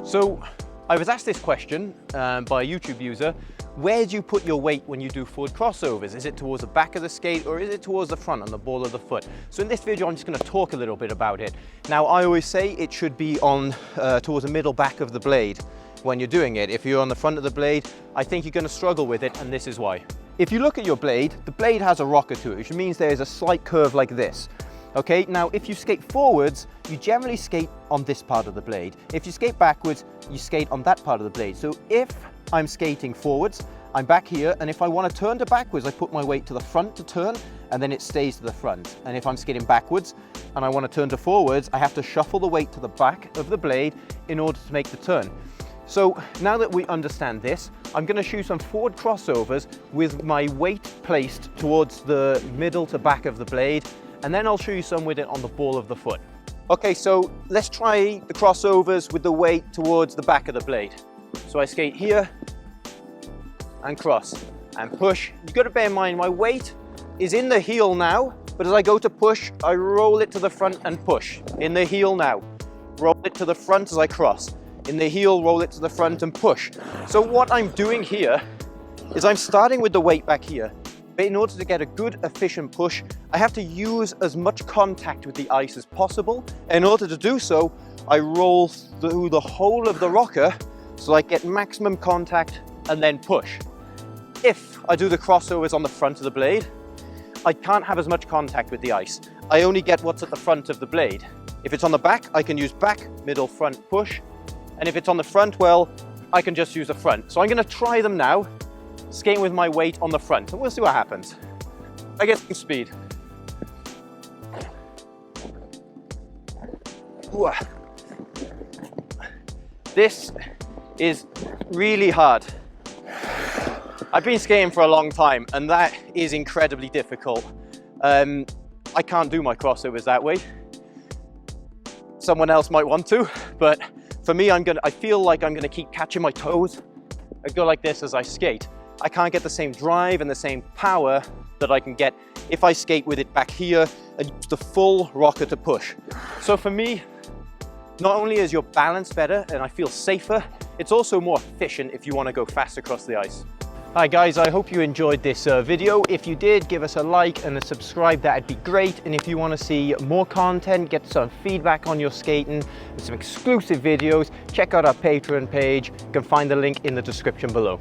So I was asked this question by a YouTube user: where do you put your weight when you do forward crossovers? Is it towards the back of the skate or is it towards the front on the ball of the foot? So in this video, I'm just going to talk a little bit about it. Now, I always say it should be on towards the middle back of the blade when you're doing it. If you're on the front of the blade, I think you're going to struggle with it, and this is why. If you look at your blade, the blade has a rocker to it, which means there is a slight curve like this. Okay, now if you skate forwards, you generally skate on this part of the blade. If you skate backwards, you skate on that part of the blade. So if I'm skating forwards, I'm back here, and if I want to turn to backwards, I put my weight to the front to turn, and then it stays to the front. And if I'm skating backwards and I want to turn to forwards, I have to shuffle the weight to the back of the blade in order to make the turn. So now that we understand this, I'm going to shoot some forward crossovers with my weight placed towards the middle to back of the blade, and then I'll show you some with it on the ball of the foot. Okay, so let's try the crossovers with the weight towards the back of the blade. So I skate here and cross and push. You've got to bear in mind my weight is in the heel now, but as I go to push, I roll it to the front and push. In the heel now, roll it to the front as I cross. In the heel, roll it to the front and push. So what I'm doing here is I'm starting with the weight back here. But in order to get a good, efficient push, I have to use as much contact with the ice as possible. In order to do so, I roll through the whole of the rocker so I get maximum contact and then push. If I do the crossovers on the front of the blade, I can't have as much contact with the ice. I only get what's at the front of the blade. If it's on the back, I can use back, middle, front, push. And if it's on the front, well, I can just use the front. So I'm going to try them now, skating with my weight on the front, and we'll see what happens. I get some speed. Ooh. This is really hard. I've been skating for a long time, and that is incredibly difficult. I can't do my crossovers that way. Someone else might want to, but for me, I feel like I'm gonna keep catching my toes and go like this as I skate. I can't get the same drive and the same power that I can get if I skate with it back here and use the full rocker to push. So for me, not only is your balance better and I feel safer, it's also more efficient if you want to go fast across the ice. Hi guys, I hope you enjoyed this video. If you did, give us a like and a subscribe, that'd be great. And if you want to see more content, get some feedback on your skating and some exclusive videos, check out our Patreon page. You can find the link in the description below.